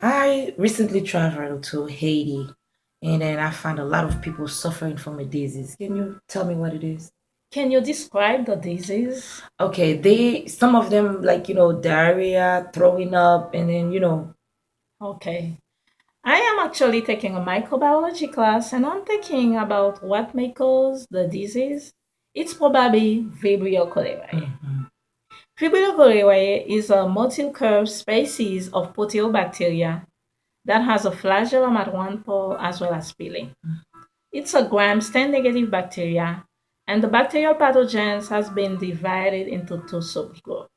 I recently traveled to Haiti and then I found a lot of people suffering from a disease. Can you tell me what it is? Can you describe the disease? Okay, they some of them like diarrhea, throwing up, and then Okay. I am actually taking a microbiology class and I'm thinking about what may cause the disease. It's probably Vibrio cholerae. mhm, Vibrio cholerae is a multi-curve species of proteobacteria that has a flagellum at one pole as well as peeling. It's a gram-stain negative bacteria, and the bacterial pathogens has been divided into two subgroups,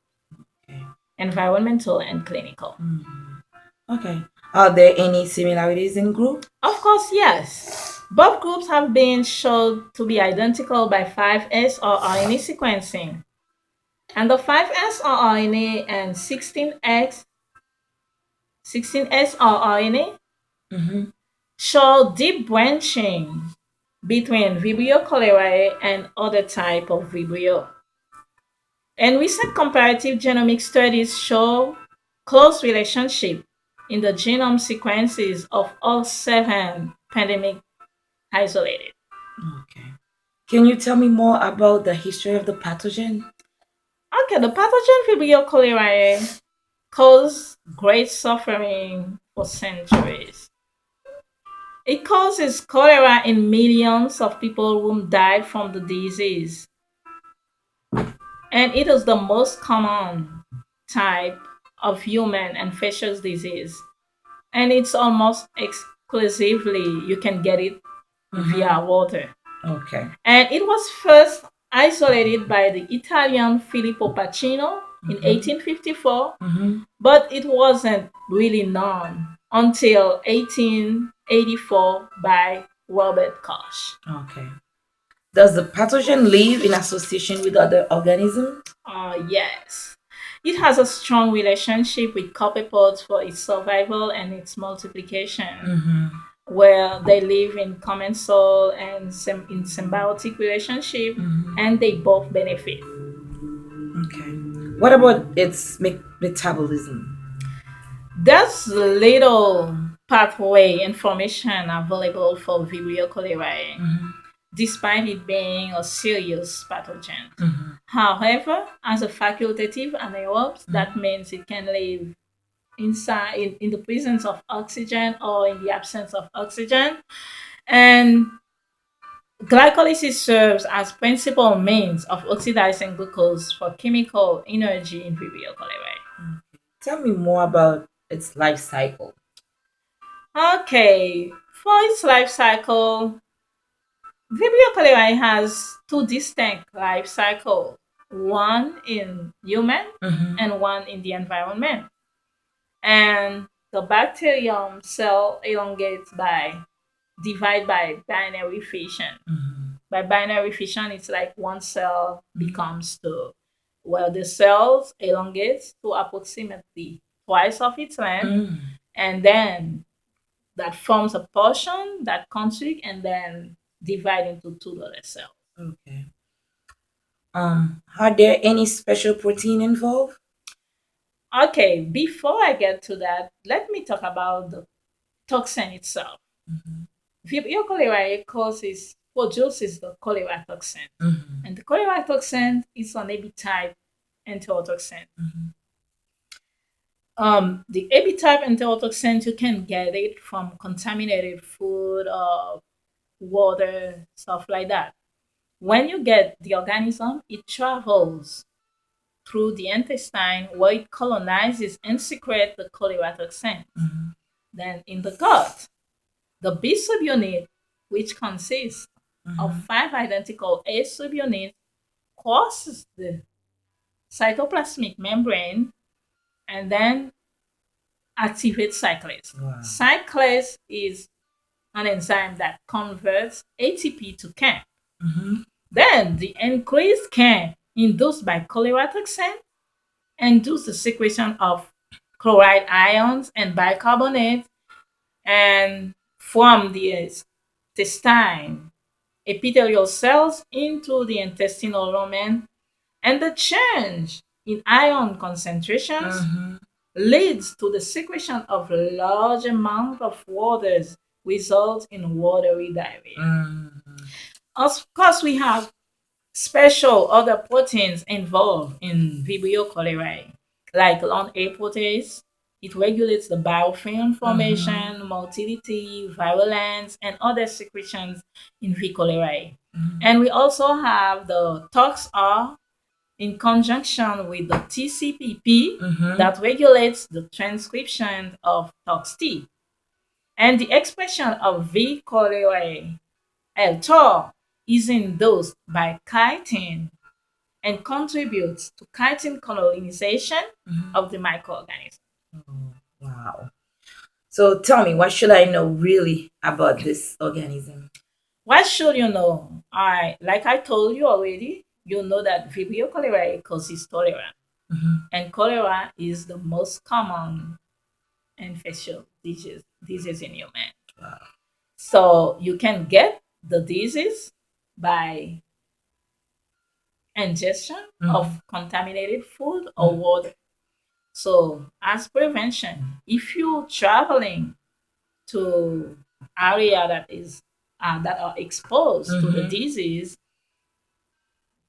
okay, environmental and clinical. mhm. Okay. Are there any similarities in group? Of course, yes. Both groups have been shown to be identical by 5S or RNA sequencing. And the 5S or RNA and 16S or RNA Mm-hmm. show deep branching between Vibrio cholerae and other type of Vibrio. And recent comparative genomic studies show close relationship in the genome sequences of all seven pandemic isolated. Okay. Can you tell me more about the history of the pathogen? Okay, the pathogen Vibrio cholerae caused great suffering for centuries. It causes cholera in millions of people who died from the disease, and it is the most common type of human infectious disease. And it's almost exclusively you can get it Mm-hmm. via water. Okay. And it was first isolated by the Italian Filippo Pacino in Mm-hmm. 1854, Mm-hmm. but it wasn't really known until 1884 by Robert Koch. Okay. Does the pathogen live in association with other organisms? Yes. It has a strong relationship with copepods for its survival and its multiplication, Mm-hmm. where they live in commensal and in symbiotic relationship, Mm-hmm. and they both benefit. Okay. What about its metabolism? There's little pathway information available for Vibrio cholerae, Mm-hmm. despite it being a serious pathogen. Mm-hmm. However, as a facultative anaerobe, that means it can live inside in the presence of oxygen or in the absence of oxygen. And glycolysis serves as principal means of oxidizing glucose for chemical energy in Vibrio cholerae. Mm-hmm. Tell me more about its life cycle. Okay, for its life cycle, Vibrio cholerae has two distinct life cycles, one in human Mm-hmm. and one in the environment. And the bacterium cell elongates by divide by binary fission. Mm-hmm. By binary fission, it's like one cell Mm-hmm. becomes two. Well, the cells elongates to approximately twice of its length, Mm-hmm. and then that forms a portion that constrict and then divide into two other cells. Okay. Are there any special protein involved? Okay, before I get to that, let me talk about the toxin itself. Mm-hmm. Vibrio cholerae produces the cholera toxin, Mm-hmm. and the cholera toxin is an AB type enterotoxin. Mm-hmm. The AB type enterotoxin you can get it from contaminated food or water, stuff like that. When you get the organism, it travels through the intestine where it colonizes and secretes the cholera toxin. Mm-hmm. Then in the gut, the B subunit, which consists of Mm-hmm. five identical A subunits, crosses the cytoplasmic membrane and then activates cyclase. Wow. Cyclase is an enzyme that converts ATP to CAM. Mm-hmm. Then the increased CAM induced by cholera toxin induce the secretion of chloride ions and bicarbonate and from the intestine epithelial cells into the intestinal lumen, and the change in ion concentrations Mm-hmm. leads to the secretion of large amount of waters, result in watery diarrhea. Of course, we have special other proteins involved in Vibrio cholerae, like long A protease. It regulates the biofilm formation, motility, virulence, and other secretions in V. cholerae. And we also have the TOXR in conjunction with the TCPP that regulates the transcription of TOXT. And the expression of V. cholerae L-TOR is induced by chitin and contributes to chitin colonization of the microorganism. Oh, wow. So tell me, what should I know really about this organism? What should you know? Like I told you already, you know that Vibrio cholerae causes cholera, and cholera is the most common infectious disease in human. Wow. So you can get the disease by ingestion of contaminated food or water. So, as prevention, if you're traveling to area that are exposed to the disease,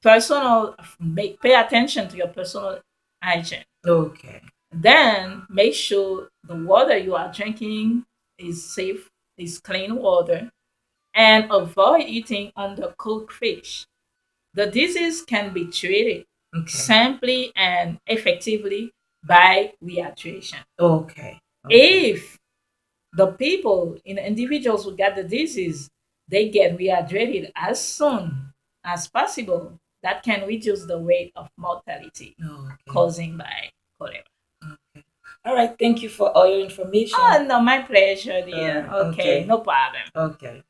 pay attention to your personal hygiene. Okay. Then make sure the water you are drinking is safe, is clean water, and avoid eating undercooked fish. The disease can be treated simply and effectively by rehydration. Okay. If the people in individuals who get the disease, they get rehydrated as soon as possible, that can reduce the rate of mortality causing by cholera. Okay. All right. Thank you for all your information. Oh no, my pleasure, dear. Okay, no problem. Okay.